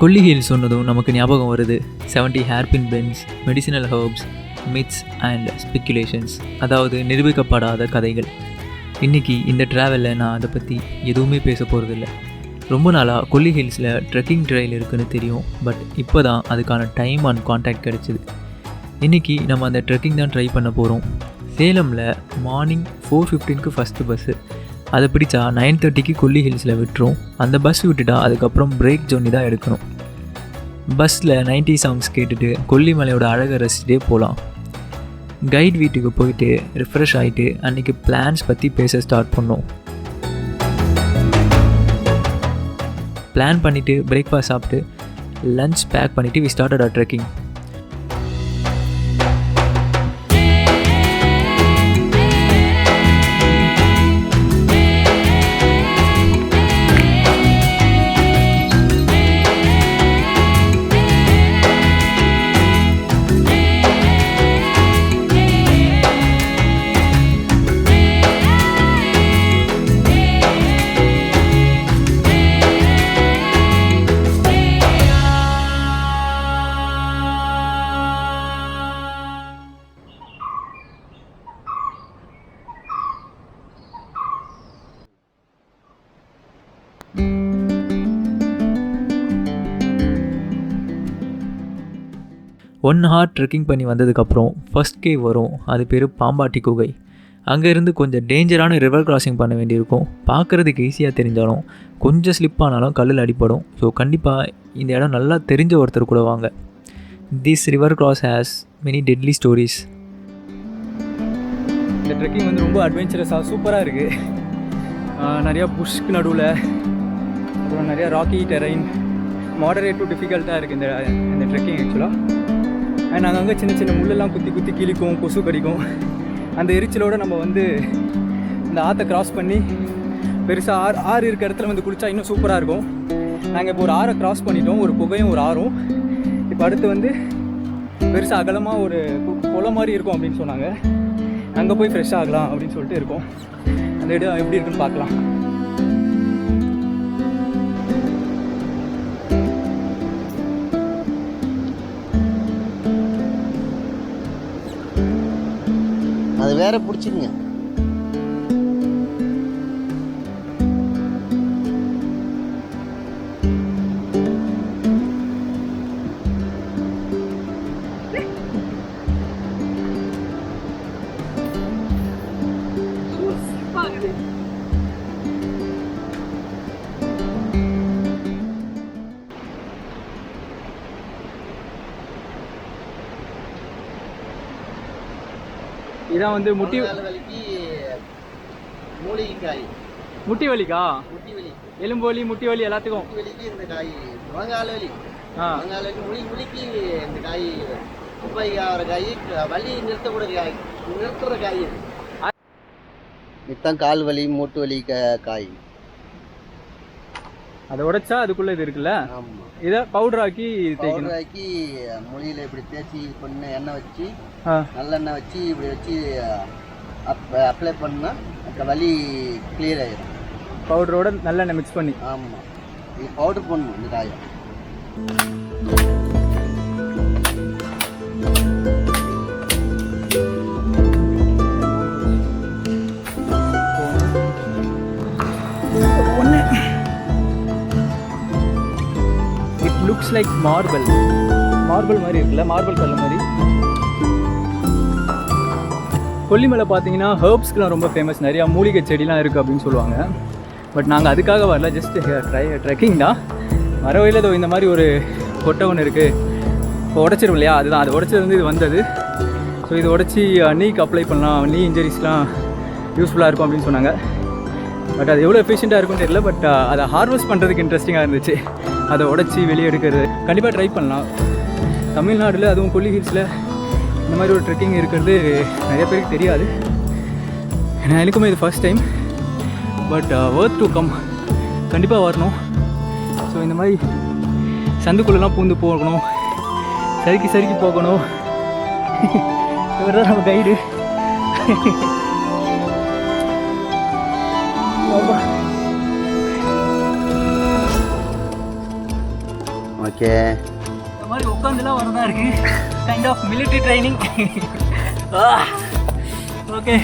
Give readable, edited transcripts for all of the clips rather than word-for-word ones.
கொல்லி hills சொன்னதும் நமக்கு ஞாபகம் வருது 70 hairpin Benz, medicinal herbs, myths and speculations, அதாவது நிரூபிக்கப்படாத கதைகள். இன்றைக்கி இந்த ட்ராவலில் நான் அதை பற்றி எதுவுமே பேச போகிறதில்ல. ரொம்ப நாளாக கொல்லி ஹில்ஸில் ட்ரெக்கிங் ட்ரைல் இருக்குதுன்னு தெரியும், பட் இப்போ தான் அதுக்கான டைம் அண்ட் கான்டாக்ட் கிடச்சிது. இன்றைக்கி நம்ம அந்த ட்ரெக்கிங் தான் ட்ரை பண்ண போகிறோம். சேலமில் மார்னிங் 4:15க்கு ஃபஸ்ட்டு பஸ்ஸு. அதை பிடிச்சா 9:30க்கு கொல்லி ஹில்ஸில் விட்டுரும். அந்த பஸ் விட்டுட்டா அதுக்கப்புறம் பிரேக் ஜோனி தான் எடுக்கணும். பஸ்ஸில் 90 சாங்ஸ் கேட்டுட்டு கொல்லி மலையோட அழகை ரசிச்சுட்டே போகலாம். கைட் வீட்டுக்கு போயிட்டு ரிஃப்ரெஷ் ஆகிட்டு அன்றைக்கி பிளான்ஸ் பற்றி பேச ஸ்டார்ட் பண்ணோம். பிளான் பண்ணிவிட்டு பிரேக்ஃபாஸ்ட் சாப்பிட்டு லன்ச் பேக் பண்ணிவிட்டு we started our trekking. One hour trekking பண்ணி வந்ததுக்கப்புறம் ஃபர்ஸ்ட் கேவ் வரும். அது பேர் பாம்பாட்டி குகை. அங்கேருந்து கொஞ்சம் டேஞ்சரான ரிவர் கிராசிங் பண்ண வேண்டியிருக்கும். பார்க்குறதுக்கு ஈஸியாக தெரிஞ்சாலும் கொஞ்சம் ஸ்லிப் ஆனாலும் கல்லில் அடிப்படும். ஸோ கண்டிப்பாக இந்த இடம் நல்லா தெரிஞ்ச ஒருத்தர் கூட வாங்க. This river cross has many deadly stories. இந்த ட்ரெக்கிங் வந்து ரொம்ப அட்வென்ச்சரஸாக சூப்பராக இருக்குது. நிறையா புஷ்க்கு நடுவில், அப்புறம் நிறையா ராக்கி டெரைன், மாடரேட் டு டிஃபிகல்ட்டாக இருக்குது இந்த ட்ரெக்கிங் ஆக்சுவலாக. அண்ட் அங்கங்கே சின்ன சின்ன முள்ளெல்லாம் குத்தி கிழிக்கும், கொசு கடிக்கும். அந்த எரிச்சலோடு நம்ம வந்து இந்த ஆற்றை கிராஸ் பண்ணி பெருசாக ஆறு இருக்கிற இடத்துல வந்து குளித்தா இன்னும் சூப்பராக இருக்கும். நாங்கள் இப்போ ஒரு ஆறை கிராஸ் பண்ணிட்டோம், ஒரு குகையும் ஒரு ஆறும். இப்போ அடுத்து வந்து பெருசாக அகலமாக ஒரு குளம் மாதிரி இருக்கும் அப்படின்னு சொன்னாங்க. அங்கே போய் ஃப்ரெஷ் ஆகலாம் அப்படின்னு சொல்லிட்டு இருக்கோம். அந்த இடம் எப்படி இருக்குன்னு பார்க்கலாம். அது வேற பிடிச்சிங்க. இதான் வந்து முட்டி மூலிகைக்காய். முட்டி வலிக்கா? முட்டி வலி, எலும்பு வலி, முட்டி வலி எல்லாத்துக்கும். முட்டி வலிக்கு இந்த காய். முழங்கால் வலி, முழங்கால் வலி, முழிக்கு இந்த காய் உபயோகிக்கிற காய். வலி நிறுத்தக்கூடிய காய், நிறுத்துற காய். இதுதான் கால் வலி, மூட்டு வலி காய். அதை உடைச்சா அதுக்குள்ளே இது இருக்குல்ல? ஆமாம். இதை பவுடராக்கி பவுடராக்கி மொழியில் இப்படி தேய்ச்சி பண்ண எண்ணெய் வச்சு, நல்லெண்ணெய் வச்சு இப்படி வச்சு அப்ளை பண்ணால் அந்த வலி கிளியர் ஆகிடும். பவுடரோட நல்லெண்ணெய் மிக்ஸ் பண்ணி. ஆமாம், இது பவுடர் பண்ணணும் இந்த காயை. லுக்ஸ் லைக் மார்பிள் மாதிரி இருக்குல்ல, மார்பிள் கல் மாதிரி. கொல்லிமலை பார்த்தீங்கன்னா ஹர்ப்ஸ்க்குலாம் ரொம்ப ஃபேமஸ். நிறையா மூலிகை செடிலாம் இருக்குது அப்படின்னு சொல்லுவாங்க. பட் நாங்கள் அதுக்காக வரல, ஜஸ்ட் ட்ரெக்கிங் தான். வர வழியில் இதோ இந்த மாதிரி ஒரு கொட்டை ஒன்று இருக்குது. இப்போ உடச்சிரும் இல்லையா, அதுதான் அது உடச்சது வந்து இது வந்தது. ஸோ இதை உடச்சி நீக்கு அப்ளை பண்ணலாம், நீ இன்ஜரிஸ்லாம் யூஸ்ஃபுல்லாக இருக்கும் அப்படின்னு சொன்னாங்க. பட் அது எவ்வளோ எஃபிஷியண்ட்டாக இருக்கும்னு தெரியல. பட் அதை ஹார்வெஸ்ட் பண்ணுறதுக்கு இன்ட்ரெஸ்டிங்காக இருந்துச்சு. அதை உடச்சி வெளியே எடுக்கிறது கண்டிப்பாக ட்ரை பண்ணலாம். தமிழ்நாட்டில் அதுவும் கொல்லி ஹில்ஸில் இந்த மாதிரி ஒரு ட்ரெக்கிங் இருக்கிறது நிறைய பேருக்கு தெரியாது. எனக்குமே இது first time. But worth to come, கண்டிப்பாக வரணும். ஸோ இந்த மாதிரி சந்துக்குள்ளெல்லாம் பூந்து போகணும், சறுக்கி போகணும். இவர் தான் நம்ம கைடு. ஓகே, இந்த மாதிரி உட்காந்துலாம் வரதா இருக்கு. Kind of military training. Okay,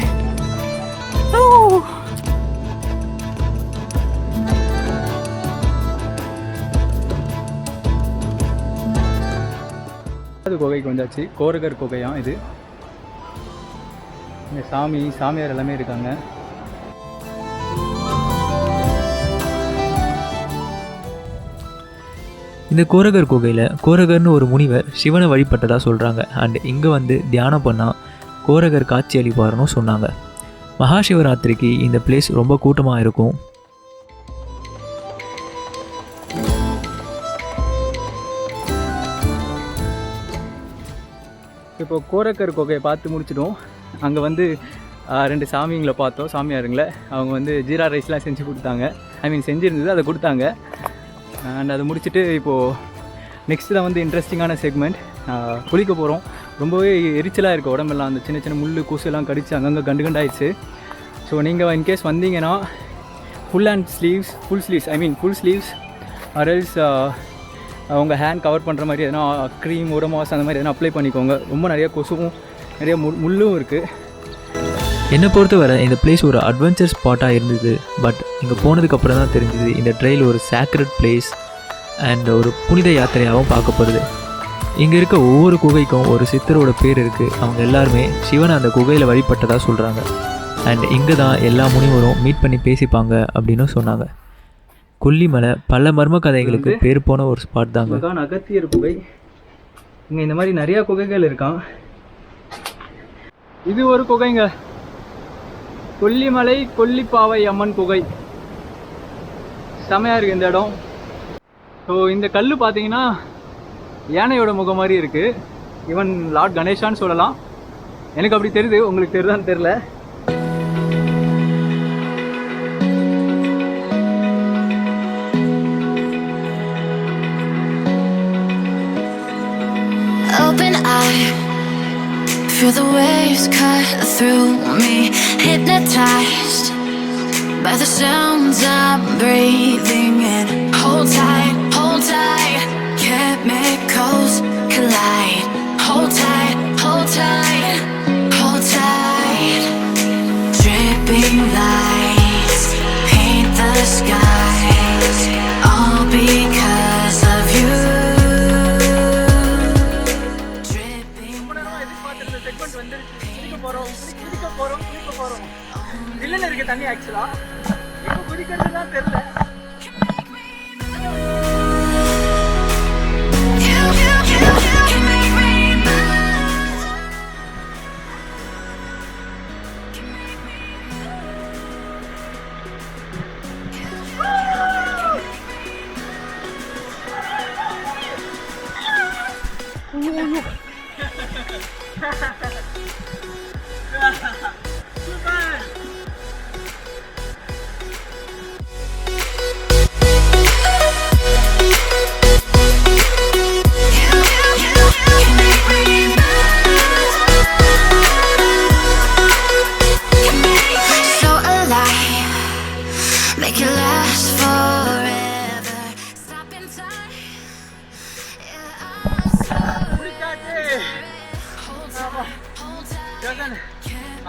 அது குகைக்கு வந்தாச்சு. கோரகர் குகையாம் இது. இங்கே சாமியார் எல்லாமே இருக்காங்க. இந்த கோரகர் குகையில் கோரகர்னு ஒரு முனிவர் சிவனை வழிபட்டதாக சொல்கிறாங்க. அண்ட் இங்கே வந்து தியானம் பண்ணால் கோரகர் காட்சி அளிப்பாருன்னு சொன்னாங்க. மகாசிவராத்திரிக்கு இந்த பிளேஸ் ரொம்ப கூட்டமாக இருக்கும். இப்போ கோரக்கர் குகையை பார்த்து முடிச்சிட்டோம். அங்கே வந்து 2 சாமிங்களை பார்த்தோம், சாமியாருங்களை. அவங்க வந்து ஜீரா ரைஸ்லாம் செஞ்சு கொடுத்தாங்க. செஞ்சுருந்தது, அதை கொடுத்தாங்க. அண்ட் அதை முடிச்சுட்டு இப்போது நெக்ஸ்ட்டு தான் வந்து இன்ட்ரெஸ்டிங்கான செக்மெண்ட். குளிக்க போகிறோம். ரொம்பவே எரிச்சலாக இருக்குது உடம்பெல்லாம். அந்த சின்ன முள் கூசெல்லாம் கடிச்சு அங்கங்கே கண்டாயிடுச்சு. ஸோ நீங்கள் இன்கேஸ் வந்தீங்கன்னா ஃபுல் ஸ்லீவ்ஸ் அரல்ஸ் அவங்க ஹேண்ட் கவர் பண்ணுற மாதிரி எதனா க்ரீம், உரமாஸ் அந்த மாதிரி எதனா அப்ளை பண்ணிக்கோங்க. ரொம்ப நிறைய கொசுவும் நிறைய முள்ளும் இருக்குது. என்னை பொறுத்தவரை இந்த பிளேஸ் ஒரு அட்வென்ச்சர் ஸ்பாட்டாக இருந்தது. பட் இங்கே போனதுக்கப்புறம் தான் தெரிஞ்சுது இந்த ட்ரெயில் ஒரு சேக்ரெட் பிளேஸ் அண்ட் ஒரு புனித யாத்திரையாகவும் பார்க்கப்படுது. இங்கே இருக்க ஒவ்வொரு குகைக்கும் ஒரு சித்தரோட பேர் இருக்குது. அவங்க எல்லாருமே சிவனை அந்த குகையில் வழிபட்டதாக சொல்கிறாங்க. அண்ட் இங்கே தான் எல்லா முனிவரும் மீட் பண்ணி பேசிப்பாங்க அப்படின்னு சொன்னாங்க. கொல்லிமலை பல மர்ம கதைகளுக்கு பேர் போன ஒரு ஸ்பாட் தாங்க. அகத்தியர் குகை. இங்கே இந்த மாதிரி நிறையா குகைகள் இருக்கான். இது ஒரு குகைங்க, கொல்லிமலை கொல்லிப்பாவை அம்மன் குகை. செமையாக இருக்குது இந்த இடம். ஸோ இந்த கல் பார்த்தீங்கன்னா யானையோட முகம் மாதிரி இருக்குது. ஈவன் லார்ட் கணேஷான்னு சொல்லலாம். எனக்கு அப்படி தெரியுது, உங்களுக்கு தெரியுதான்னு தெரில. Open eye, feel the waves cut through me, hypnotized by the sounds I'm breathing in. Hold tight, chemicals collide. Hold tight, hold tight, hold tight. Dripping lights paint the skies, all because of you. தண்ணி ஆக்சுவலா இப்போ குடிக்கிறது தான் தெரியல.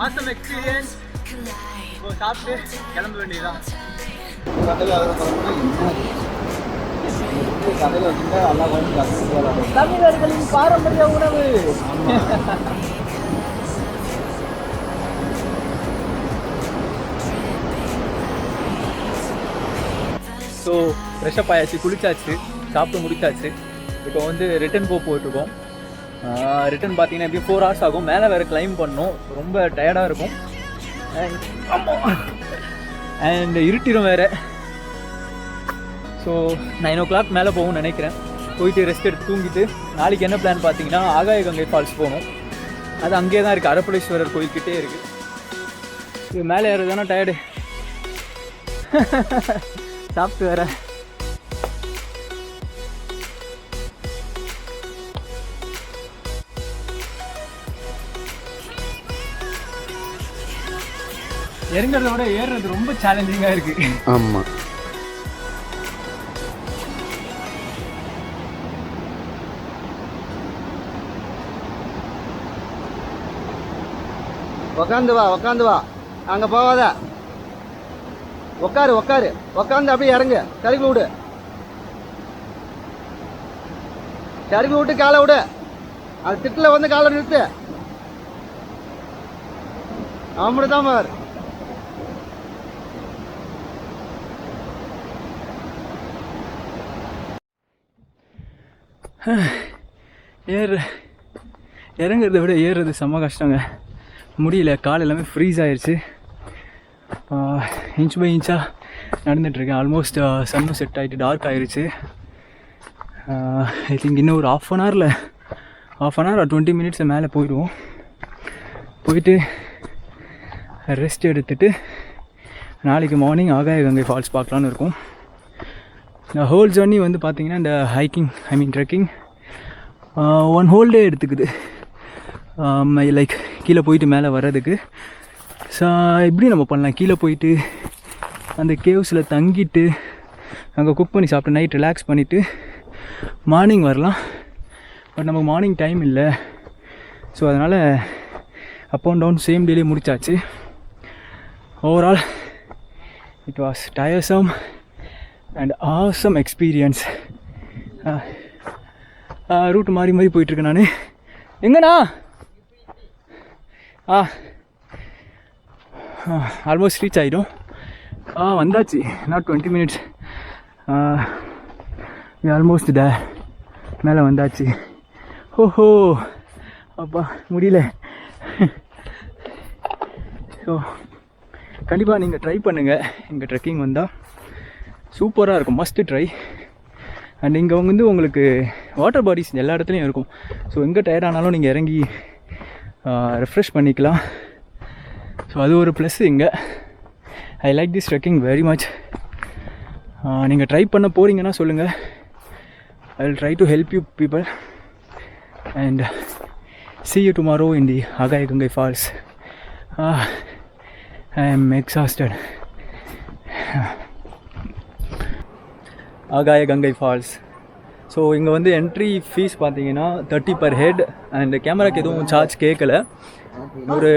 Awesome experience. இப்போ சாப்பிட்டு கிளம்ப வேண்டியதுதான். தமிழர்களின் பாரம்பரிய உணவு. ஸோ ஃப்ரெஷ்ஷப் ஆயாச்சு, குளிச்சாச்சு, சாப்பிட்டு முடிச்சாச்சு. இப்போ வந்து ரிட்டர்ன் போயிட்டுருக்கோம். ரிட்டன் பார்த்தீங்கன்னா எப்படியும் 4 hours ஆகும். மேலே வேறு கிளைம் பண்ணணும், ரொம்ப டயர்டாக இருக்கும். அண்ட் இருட்டிடும் வேறு. ஸோ 9 o'clock மேலே போகும்னு நினைக்கிறேன். போயிட்டு ரெஸ்ட் எடுத்து தூங்கிட்டு நாளைக்கு என்ன பிளான் பார்த்தீங்கன்னா ஆகாய கங்கை ஃபால்ஸ் போகணும். அது அங்கேயே தான் இருக்குது, அரப்பளீஸ்வரர் கோயில்கிட்டே இருக்குது. இது மேலே ஏறுதானே டயர்டு. சாப்பிட்டு வேற இறங்குறத விட ஏறுறது ரொம்ப சேலஞ்சிங்காக இருக்குது. ஆமாம். உக்காந்து வா அங்கே போகாத. உக்காரு உக்காந்து அப்படியே இறங்கு. திருப்பி விட்டு காலை விடு. அது திட்டில் வந்து காலை நிறுத்து. அப்படிதான் பார். இறங்குறத விட ஏறுறது செம்ம கஷ்டங்க. முடியல, கால் எல்லாமே ஃப்ரீஸ் ஆயிடுச்சு. இன்ச் பை இன்ச்சாக நடந்துகிட்ருக்கேன். ஆல்மோஸ்ட் சன்னும் செட் ஆகிட்டு டார்க் ஆகிடுச்சு. ஐ திங்க் இன்னும் ஒரு half an hour or 20 minutes மேலே போயிடுவோம். போயிட்டு ரெஸ்ட் எடுத்துகிட்டு நாளைக்கு மார்னிங் ஆகாய கங்கை ஃபால்ஸ் பார்க்கலான்னு இருக்கும். இந்த ஹோல் ஜர்னி வந்து பார்த்திங்கன்னா இந்த ட்ரெக்கிங் 1 whole day எடுத்துக்குது. லைக் கீழே போயிட்டு மேலே வர்றதுக்கு. ஸோ எப்படி நம்ம பண்ணலாம், கீழே போயிட்டு அந்த கேவ்ஸில் தங்கிட்டு அங்கே குக் பண்ணி சாப்பிட்டு நைட் ரிலாக்ஸ் பண்ணிவிட்டு மார்னிங் வரலாம். பட் நமக்கு மார்னிங் டைம் இல்லை. ஸோ அதனால் அப் அண்ட் டவுன் சேம் டேலே முடிச்சாச்சு. Overall it was tiresome and awesome experience. Route மாறி போயிட்டுருக்கேன் நான். எங்கண்ணா? ஆல்மோஸ்ட் ரீச் ஆகிடும். வந்தாச்சு. Not 20 minutes. ஆல்மோஸ்ட் மேலே வந்தாச்சு. ஓஹோ அப்பா முடியல. ஸோ கண்டிப்பாக நீங்கள் ட்ரை பண்ணுங்கள். இங்கே ட்ரெக்கிங் வந்தால் சூப்பராக இருக்கும், மஸ்ட்டு ட்ரை. அண்ட் இங்கே வந்து உங்களுக்கு வாட்டர் பாடிஸ் எல்லா இடத்துலையும் இருக்கும். ஸோ எங்கே டயர்டானாலும் நீங்கள் இறங்கி ரெஃப்ரெஷ் பண்ணிக்கலாம். ஸோ அது ஒரு ப்ளஸ் இங்கே. I like this trekking very much. நீங்கள் ட்ரை பண்ண போகிறீங்கன்னா சொல்லுங்கள். I will try to help you people. And see you tomorrow in the Agaya Gangai falls. I am exhausted. ஆகாய கங்கை ஃபால்ஸ். ஸோ இங்கே வந்து என்ட்ரி ஃபீஸ் பார்த்தீங்கன்னா 30 per head. அண்ட் கேமராக்கு எதுவும் charge கேட்கல. ஒரு